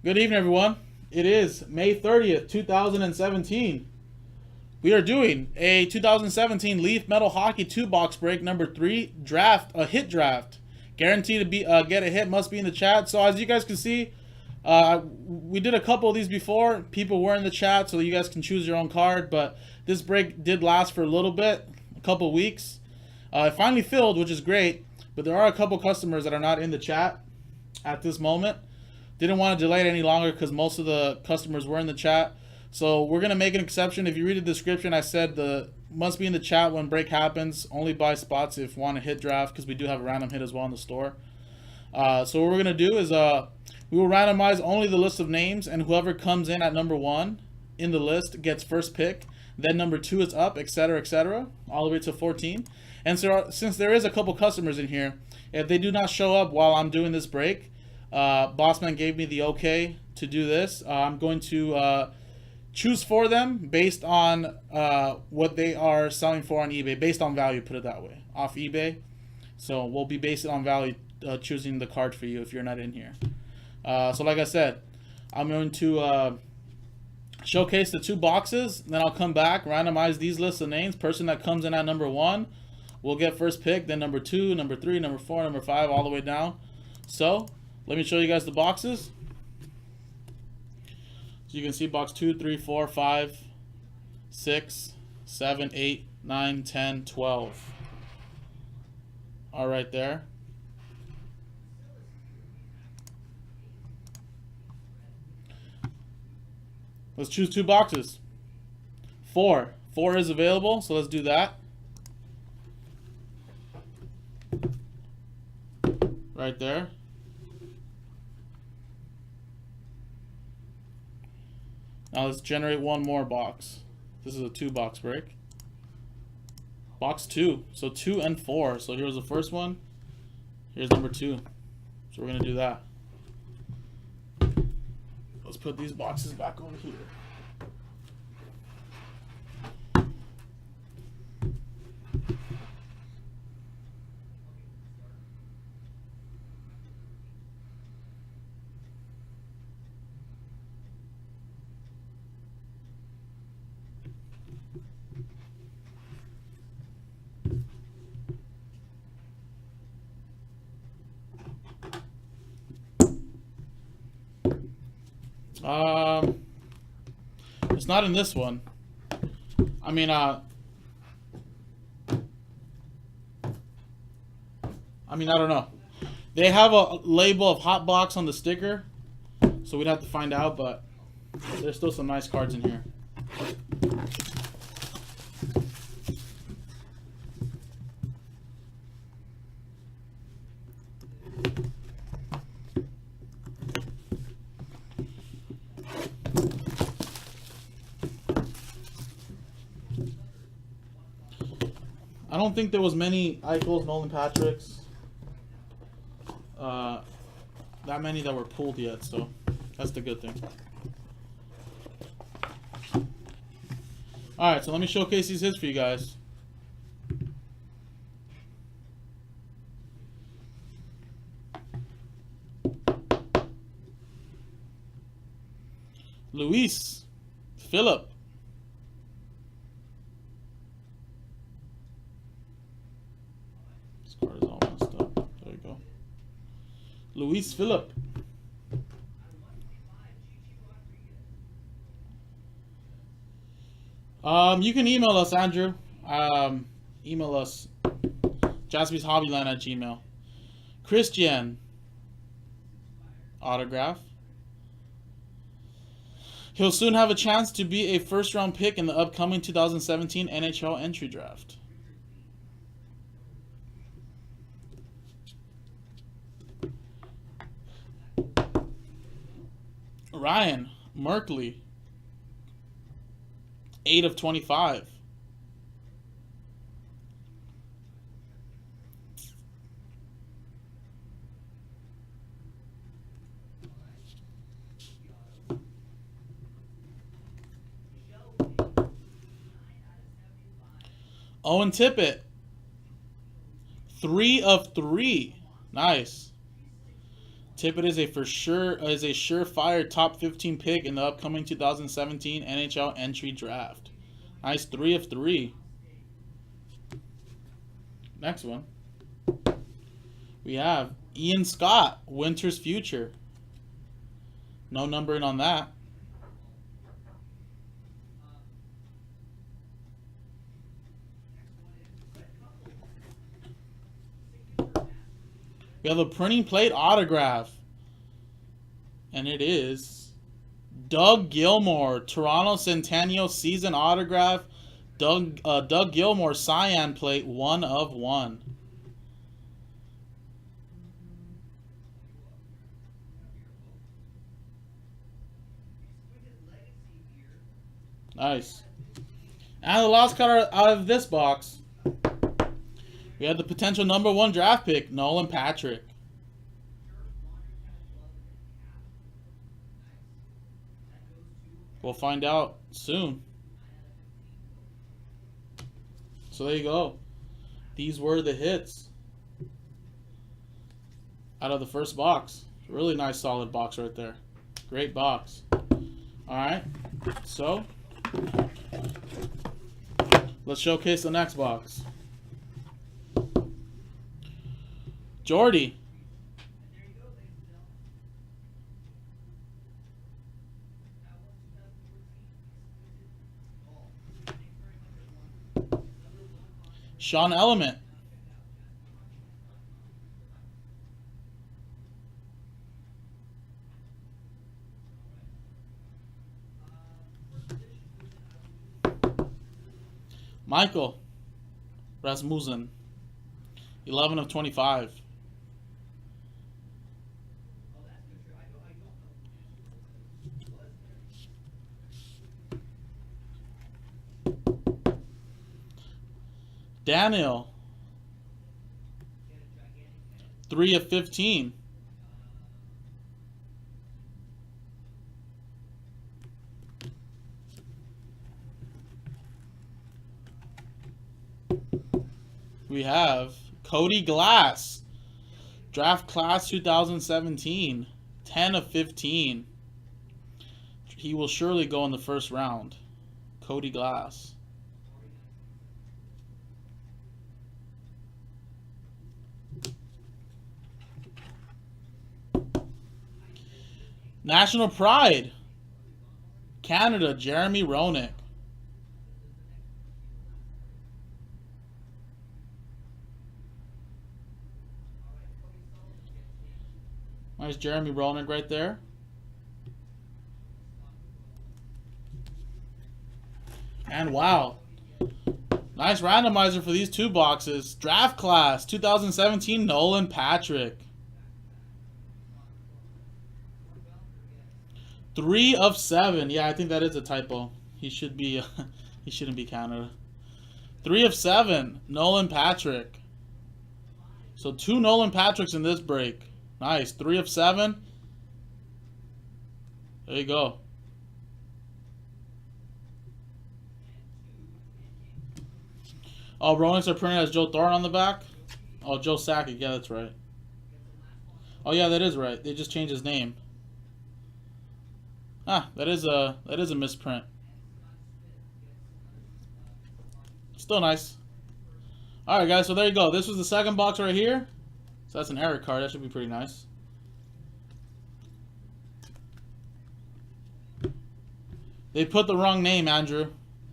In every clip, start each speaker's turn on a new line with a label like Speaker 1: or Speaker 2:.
Speaker 1: Good evening, everyone. It is May 30th, 2017. We are doing a 2017 Leaf Metal Hockey 2-box break number 3 draft, a hit draft. Guaranteed to be get a hit, must be in the chat. So as you guys can see, we did a couple of these before. People were in the chat, so you guys can choose your own card. But this break did last for a little bit, a couple weeks. It finally filled, which is great. But there are a couple customers that are not in the chat at this moment. Didn't want to delay it any longer because most of the customers were in the chat. So we're going to make an exception. If you read the description, I said the must be in the chat when break happens. Only buy spots if you want a hit draft, because we do have a random hit as well in the store. So what we're going to do is we will randomize only the list of names, and whoever comes in at number 1 in the list gets first pick. Then number 2 is up, etc., all the way to 14. And so since there is a couple customers in here, if they do not show up while I'm doing this break, Bossman gave me the okay to do this. I'm going to choose for them based on what they are selling for on eBay, based on value, put it that way, off eBay. So we'll be based on value, choosing the card for you if you're not in here. So like I said, I'm going to showcase the 2 boxes, then I'll come back, randomize these lists of names. Person that comes in at number 1 will get first pick, then number 2, number 3, number 4, number 5, all the way down. So let me show you guys the boxes. So you can see box 2, 3, 4, 5, 6, 7, 8, 9, 10, 12. All right there. Let's choose 2 boxes. 4 is available, so let's do that. Right there. Now let's generate one more box. This is a 2-box break. Box 2. So 2 and 4. So here's the first one. Here's number 2. So we're going to do that. Let's put these boxes back over here. It's not in this one. I mean, I don't know. They have a label of hot box on the sticker, so we'd have to find out, but there's still some nice cards in here. I don't think there was many Eichels, Nolan Patricks, that many that were pulled yet, so that's the good thing. Alright, so let me showcase these hits for you guys. Luis Phillip. This card is all messed up. There you go. Luis Phillip. You can email us, Andrew. Email us, Jaspy's HobbyLand at Gmail. Christian. Autograph. He'll soon have a chance to be a first-round pick in the upcoming 2017 NHL entry draft. Ryan Merkley. 8 of 25. Owen Tippett. 3 of 3. Nice. Tippett is a surefire top 15 pick in the upcoming 2017 NHL entry draft. Nice, 3 of 3. Next one. We have Ian Scott, Winter's Future. No numbering on that. We have a printing plate autograph. And it is Doug Gilmour, Toronto Centennial season autograph. Doug Gilmour cyan plate, 1 of 1. Nice. And the last card out of this box, we have the potential #1 draft pick, Nolan Patrick. We'll find out soon. So there you go. These were the hits out of the first box. Really nice solid box right there. Great box. Alright. So let's showcase the next box. Jordy. Sean Element. Michael Rasmussen. 11 of 25. Daniel. 3 of 15. We have Cody Glass, draft class 2017, 10 of 15. He will surely go in the first round. Cody Glass. National Pride, Canada, Jeremy Roenick. Nice Jeremy Roenick right there. And wow. Nice randomizer for these two boxes. Draft class 2017 Nolan Patrick. 3 of 7. Yeah, I think that is a typo. He should be he shouldn't be Canada. 3 of 7 Nolan Patrick. So 2 Nolan Patricks in this break. Nice. 3 of 7. There you go. Oh, Roenick's are printed as Joe Thornton on the back? Oh, Joe Sakic. Yeah, that's right. Oh, yeah, that is right. They just changed his name. Ah, that is a misprint. Still nice. Alright, guys, so there you go. This was the second box right here. So that's an error card. That should be pretty nice. They put the wrong name, Andrew,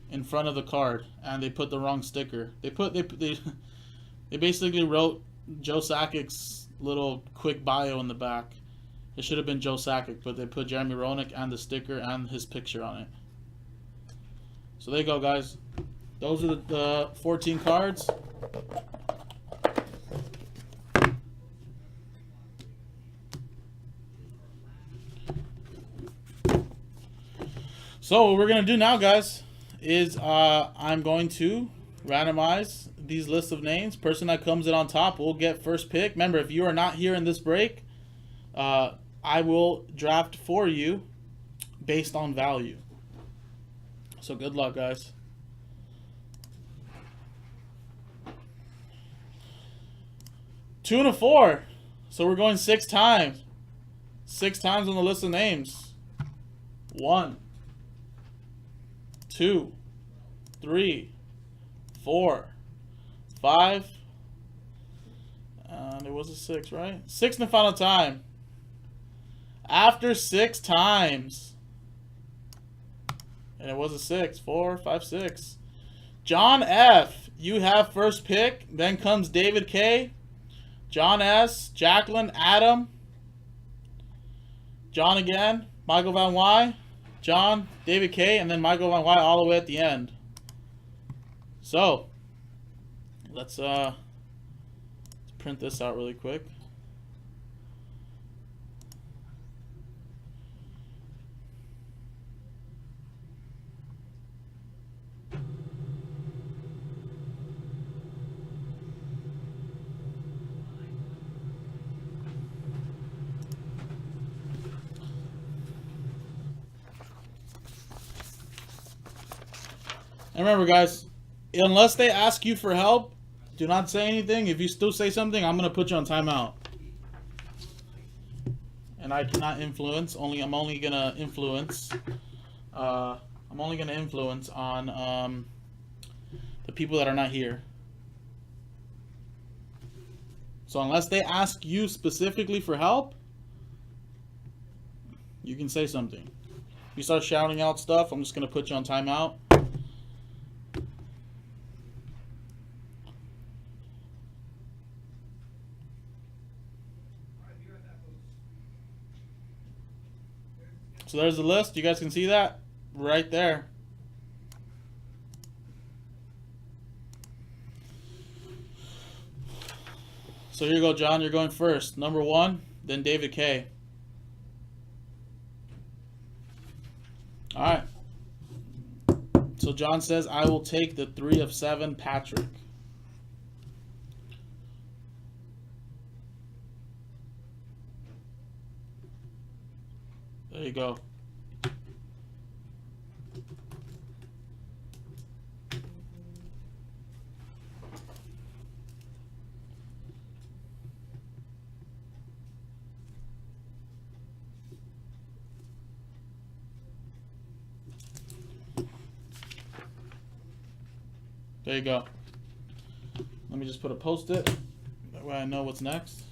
Speaker 1: in front of the card, and they put the wrong sticker. They basically wrote Joe Sakic's little quick bio in the back. It should have been Joe Sakic, but they put Jeremy Roenick and the sticker and his picture on it. So there you go, guys. Those are the 14 cards. So what we're going to do now, guys, is I'm going to randomize these lists of names. Person that comes in on top will get first pick. Remember, if you are not here in this break, I will draft for you based on value. So good luck, guys. Two and a 4. So we're going 6 times. 6 times on the list of names. 1, 2, 3, 4, 5. And it was a 6, right? 6 in the final time. After 6 times. And it was a 6. 4, 5, 6. John F., you have first pick. Then comes David K., John S., Jacqueline, Adam, John again, Michael Van Y., John, David K., and then Michael Van Y. all the way at the end. So, let's print this out really quick. And remember, guys, unless they ask you for help, do not say anything. If you still say something, I'm going to put you on timeout. And I cannot influence. I'm only going to influence. I'm only going to influence on the people that are not here. So unless they ask you specifically for help, you can say something. If you start shouting out stuff, I'm just going to put you on timeout. So there's the list. You guys can see that right there. So here you go, John. You're going first. Number 1, then David K. All right. So John says, I will take the 3 of 7, Patrick. There you go. There you go. Let me just put a post-it. That way I know what's next.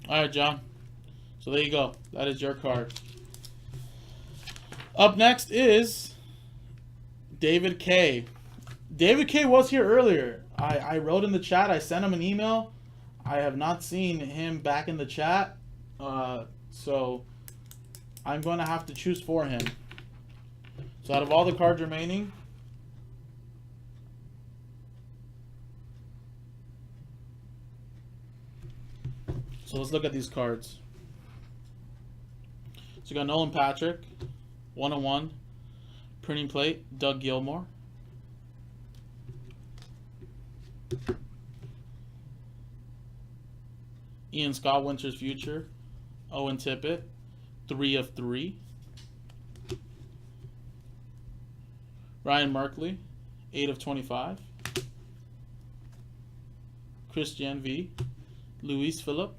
Speaker 1: All right, John. So there you go. That is your card. Up next is David K. David K was here earlier. I wrote in the chat. I sent him an email. I have not seen him back in the chat. So I'm going to have to choose for him. So out of all the cards remaining, so let's look at these cards. So you got Nolan Patrick, 101, printing plate, Doug Gilmore. Ian Scott Winter's Future, Owen Tippett, 3 of 3. Ryan Markley, 8 of 25. Christian V, Luis Phillip.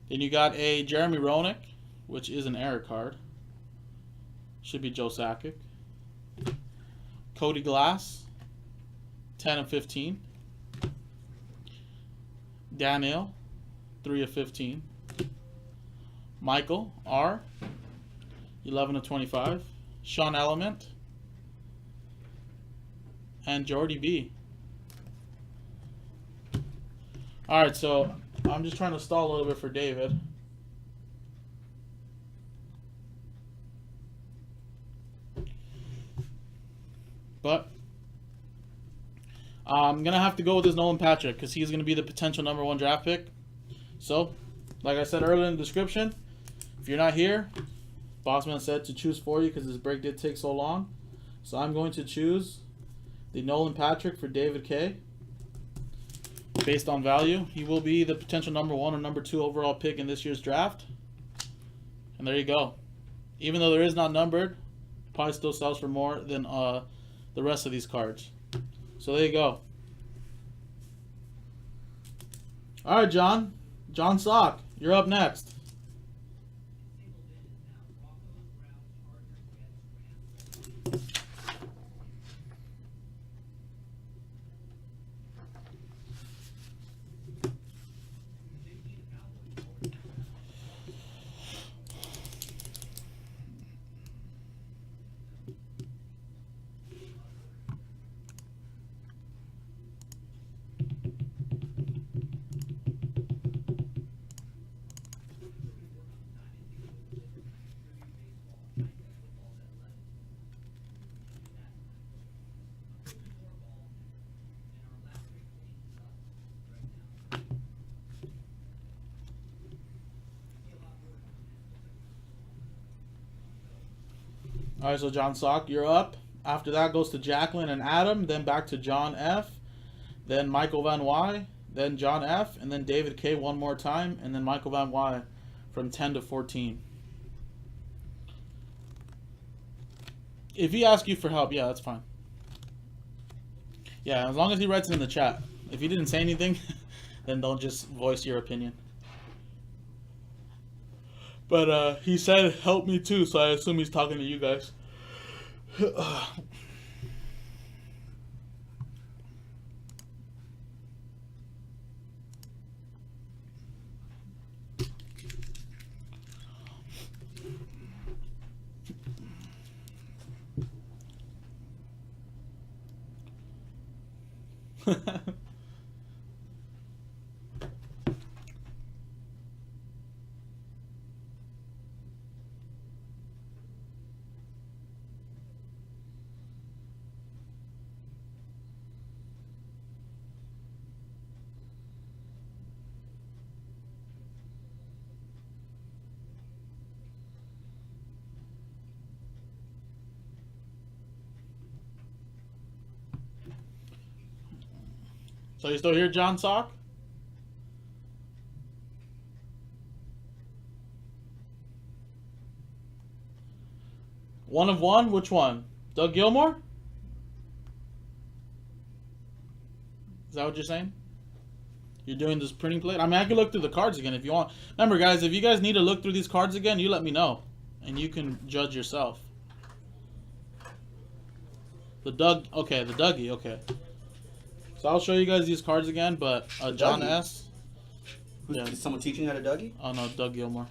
Speaker 1: Then you got a Jeremy Roenick, which is an error card. Should be Joe Sakic. Cody Glass, 10 of 15. Daniel, 3 of 15. Michael R, 11 of 25. Sean Element. And Jordy B. Alright, so I'm just trying to stall a little bit for David. But I'm going to have to go with this Nolan Patrick because he's going to be the potential #1 draft pick. So, like I said earlier in the description, if you're not here, Bossman said to choose for you because this break did take so long. So I'm going to choose the Nolan Patrick for David K. Based on value, he will be the potential number 1 or number 2 overall pick in this year's draft. And there you go. Even though there is not numbered, probably still sells for more than the rest of these cards. So there you go. All right, John. John Sock, you're up next. All right, so John Sock, you're up. After that goes to Jacqueline and Adam, then back to John F., then Michael Van Y., then John F., and then David K. one more time, and then Michael Van Y. from 10 to 14. If he asks you for help, yeah, that's fine. Yeah, as long as he writes it in the chat. If he didn't say anything, then don't just voice your opinion. But he said help me too, so I assume he's talking to you guys. So you still here, John Sock? One of one? Which one? Doug Gilmore? Is that what you're saying? You're doing this printing plate? I mean, I can look through the cards again if you want. Remember, guys, if you guys need to look through these cards again, you let me know. And you can judge yourself. The Dougie, okay. So I'll show you guys these cards again, but John S.
Speaker 2: Yeah. Is someone teaching how to Dougie?
Speaker 1: Oh, no, Doug Gilmore.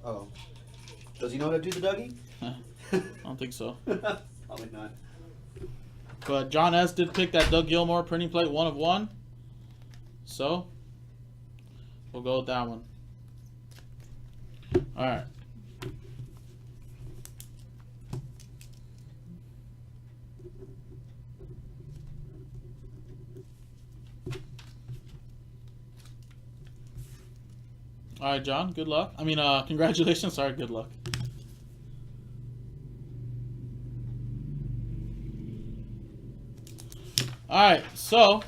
Speaker 2: Oh. Does he know how to do the Dougie?
Speaker 1: I don't think so.
Speaker 2: Probably not.
Speaker 1: But John S. did pick that Doug Gilmore printing plate, 1 of 1. So, we'll go with that one. Alright. Alright, John, good luck. I mean, congratulations. Sorry, good luck. Alright, so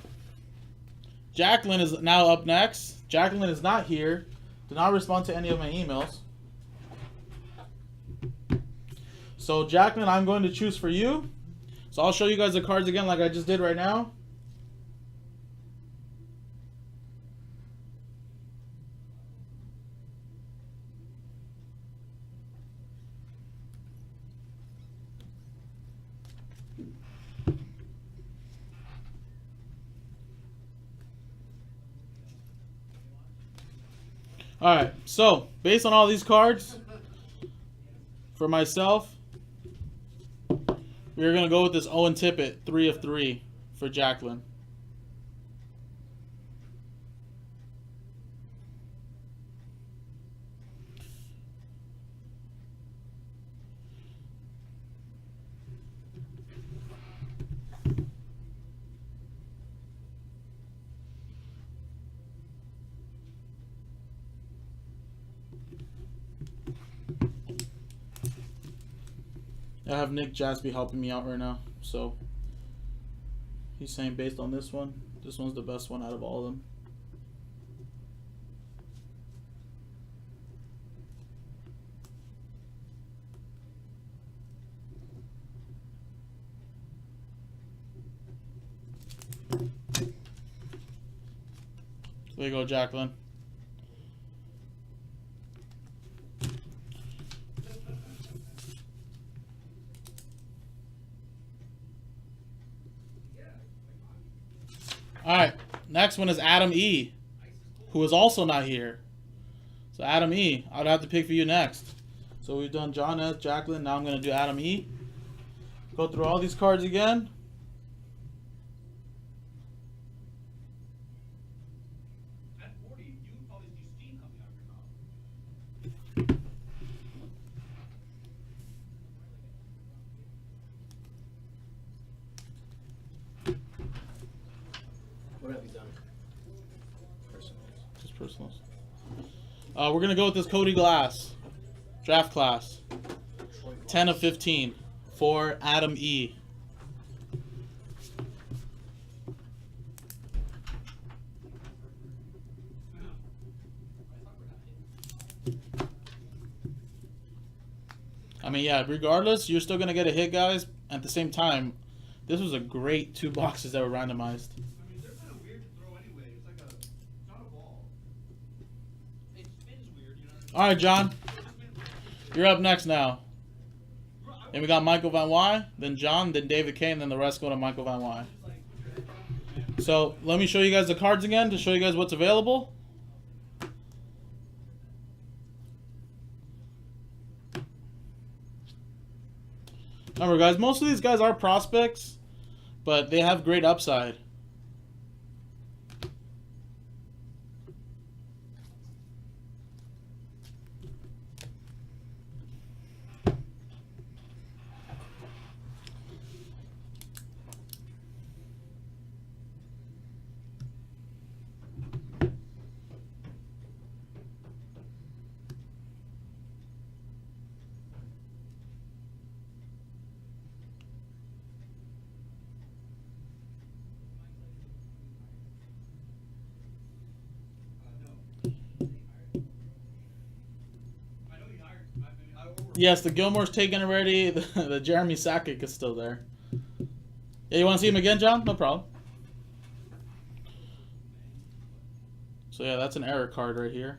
Speaker 1: Jacqueline is now up next. Jacqueline is not here. Did not respond to any of my emails. So Jacqueline, I'm going to choose for you. So I'll show you guys the cards again like I just did right now. Alright, so based on all these cards, for myself, we're going to go with this Owen Tippett, 3 of 3 for Jacqueline. I have Nick Jaspy helping me out right now, so he's saying based on this one's the best one out of all of them. There you go, Jacqueline. All right, next one is Adam E, who is also not here. So Adam E, I'd have to pick for you next. So we've done John S, Jacqueline. Now I'm going to do Adam E. Go through all these cards again.
Speaker 2: What have you done?
Speaker 1: Just personals. We're going to go with this Cody Glass. Draft class. 10 of 15 for Adam E. I mean, yeah, regardless, you're still going to get a hit, guys. At the same time, this was a great 2 boxes that were randomized.
Speaker 3: I mean, they're kind of weird to throw anyway. It's like it's not a ball. It spins weird, you know what I mean?
Speaker 1: All right, John. You're up next now. Then we got Michael Van Wy, then John, then David K, and then the rest go to Michael Van Wy. So let me show you guys the cards again to show you guys what's available. Remember, guys, most of these guys are prospects, but they have great upside. Yes, the Gilmore's taken already. The Jeremy Sakic is still there. Yeah, you want to see him again, John? No problem. So yeah, that's an error card right here.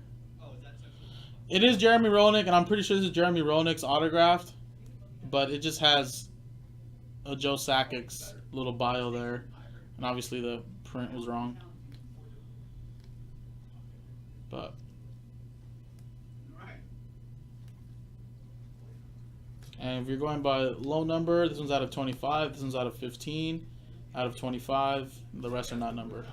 Speaker 1: It is Jeremy Roenick, and I'm pretty sure this is Jeremy Roenick's autographed, but it just has a Joe Sakic's little bio there, and obviously the print was wrong. But and if you're going by low number, this one's out of 25, this one's out of 15, out of 25, the rest are not numbered.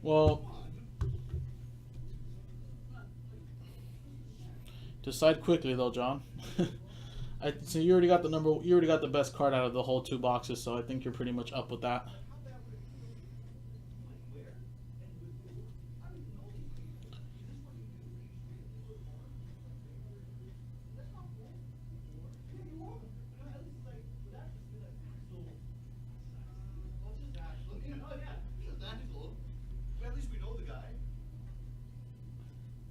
Speaker 1: Well, decide quickly though, John. So you already got the number. You already got the best card out of the whole 2 boxes, so I think you're pretty much up with that.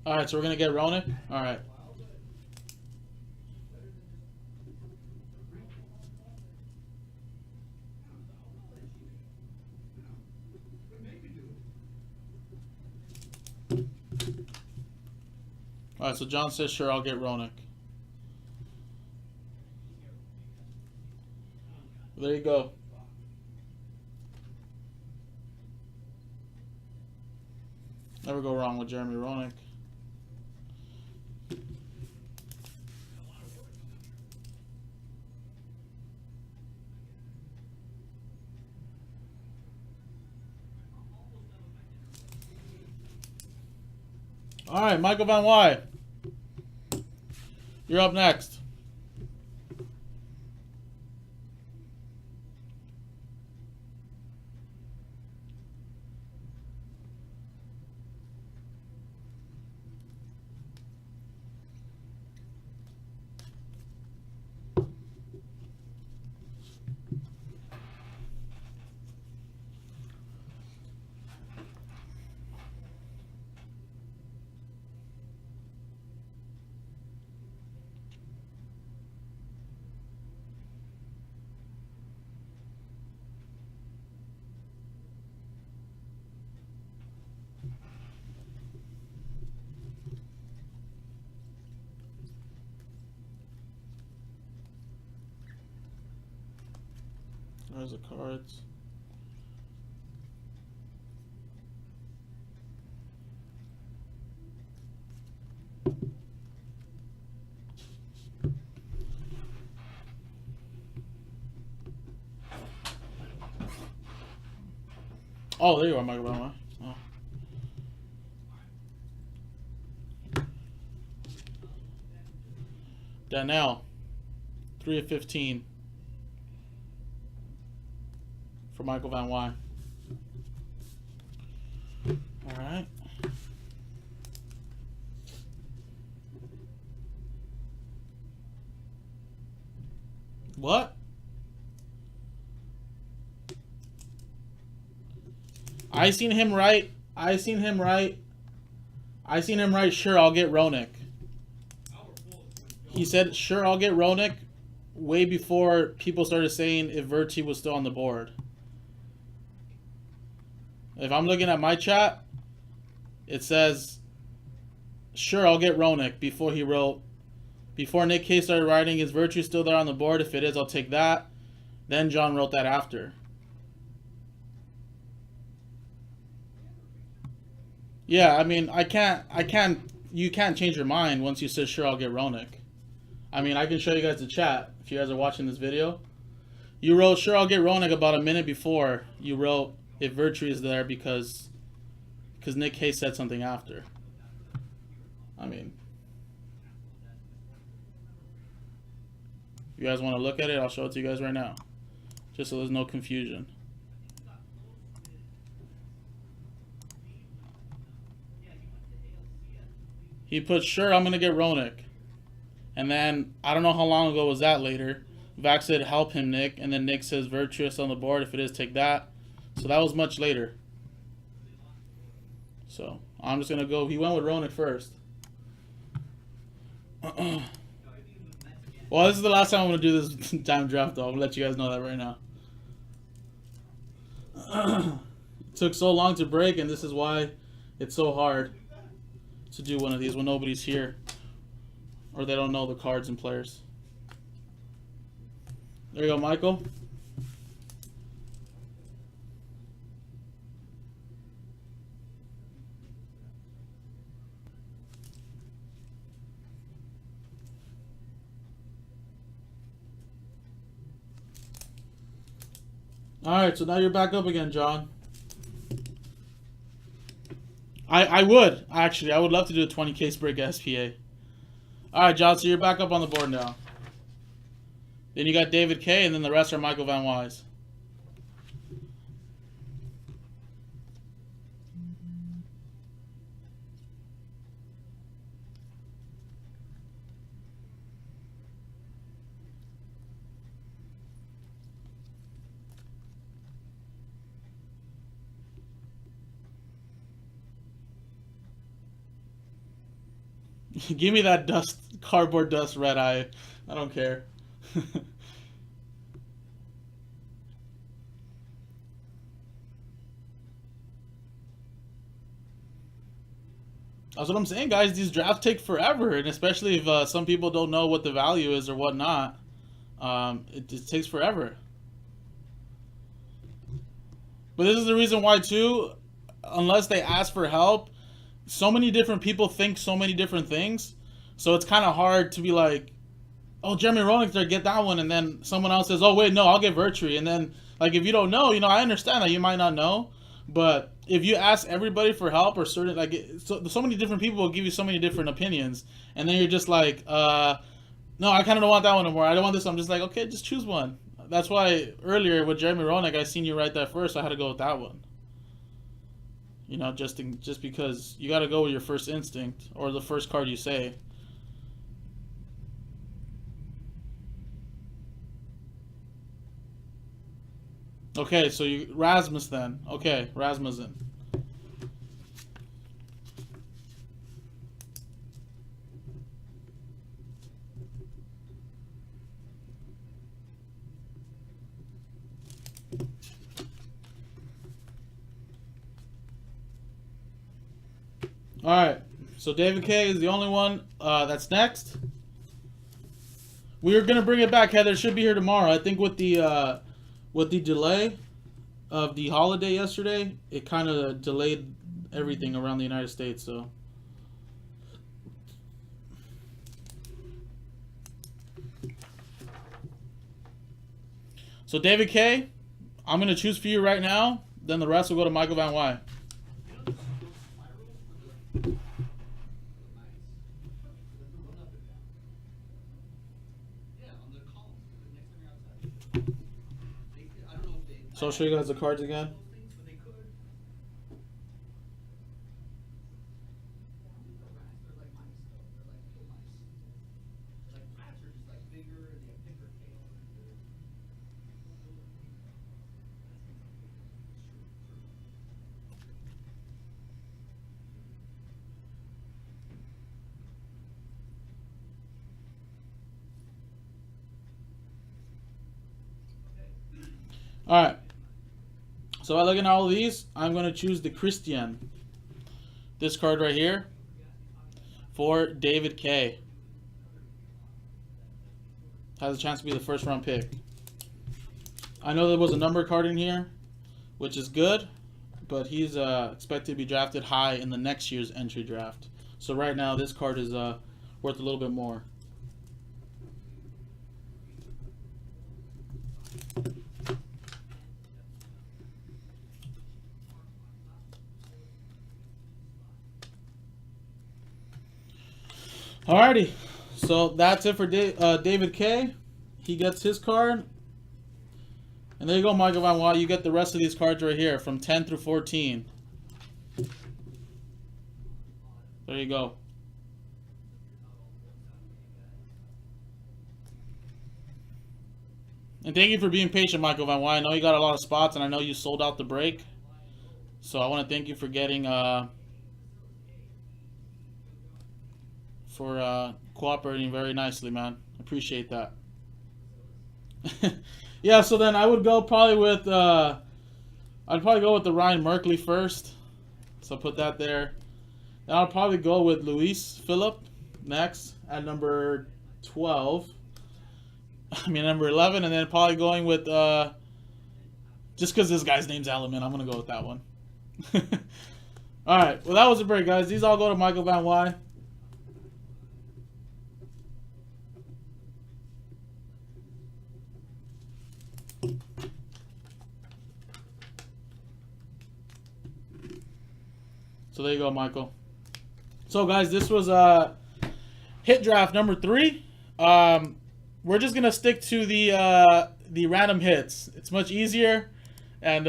Speaker 1: All right, so we're gonna get Roenick. All right. Alright, so John says, sure, I'll get Roenick. There you go. Never go wrong with Jeremy Roenick. All right, Michael Van Wy. You're up next. There's the cards. Oh, there you are, Michael Van Wy. Oh. Danielle, 3 of 15 for Michael Van Wy. All right. What? I seen him right. Sure, I'll get Roenick. He said, sure, I'll get Roenick way before people started saying if Verti was still on the board. If I'm looking at my chat, it says, sure, I'll get Roenick before he wrote, before Nick K started writing, is Virtue still there on the board? If it is, I'll take that. Then John wrote that after. Yeah, I mean, you can't change your mind once you say, sure, I'll get Roenick. I mean, I can show you guys the chat if you guys are watching this video. You wrote, sure, I'll get Roenick about a minute before you wrote, if Virtue is there because Nick K said something after. I mean, if you guys want to look at it, I'll show it to you guys right now. Just so there's no confusion. He put, sure, I'm going to get Roenick. And then, I don't know how long ago was that later. Vax said, help him, Nick. And then Nick says, Virtuous on the board. If it is, take that. So that was much later. So, I'm just going to go. He went with Roenick first. Well, this is the last time I'm going to do this time draft, though. I'll let you guys know that right now. It took so long to break, and this is why it's so hard to do one of these when nobody's here. Or they don't know the cards and players. There you go, Michael. Alright, so now you're back up again, John. I would, actually. I would love to do a 20 case break SPA. Alright, John, so you're back up on the board now. Then you got David K, and then the rest are Michael Van Wy's. Give me that dust, cardboard dust red eye. I don't care. That's what I'm saying, guys. These drafts take forever, and especially if some people don't know what the value is or whatnot, it just takes forever. But this is the reason why too, unless they ask for help, so many different people think so many different things, so it's kind of hard to be like, oh, Jeremy Roenick's there, get that one, and then someone else says, oh wait, no, I'll get Virtue, and then like if you don't know, I understand that you might not know, but if you ask everybody for help or certain like so many different people will give you so many different opinions, and then you're just like, no, I kind of don't want that one anymore. I don't want this. I'm just like, okay, just choose one. That's why earlier with Jeremy Roenick, I seen you write that first, so I had to go with that one. Just because you got to go with your first instinct or the first card you say. Okay, so you Rasmus then. Okay, Rasmussen. All right, so David K is the only one that's next. We are gonna bring it back, Heather. It should be here tomorrow. I think with the delay of the holiday yesterday, it kind of delayed everything around the United States. So David K, I'm gonna choose for you right now. Then the rest will go to Michael Van Wy. So I'll show you guys the cards again. All right. So by looking at all of these, I'm going to choose the Christian. This card right here for David K. Has a chance to be the first round pick. I know there was a number card in here, which is good, but he's expected to be drafted high in the next year's entry draft. So right now, this card is worth a little bit more. Alrighty, so that's it for David K. He gets his card. And there you go, Michael Van Wy. You get the rest of these cards right here from 10 through 14. There you go. And thank you for being patient, Michael Van Wy. I know you got a lot of spots, and I know you sold out the break. So I want to thank you for getting... for cooperating very nicely, man. Appreciate that. Yeah, so then I would go probably with I'd probably go with the Ryan Merkley first. So I'll put that there. Then I'll probably go with Luis Phillip next at number 12. I mean number 11, and then probably going with just because this guy's name's Element, I'm gonna go with that one. Alright, well that was a break, guys. These all go to Michael Van Wy. So there you go, Michael. So guys, this was hit draft number 3. We're just gonna stick to the random hits. It's much easier and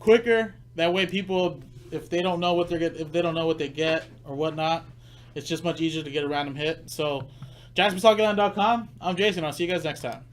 Speaker 1: quicker. That way, people, if they don't know what they get or whatnot, it's just much easier to get a random hit. So, JaspysHobbyLand.com. I'm Jason. I'll see you guys next time.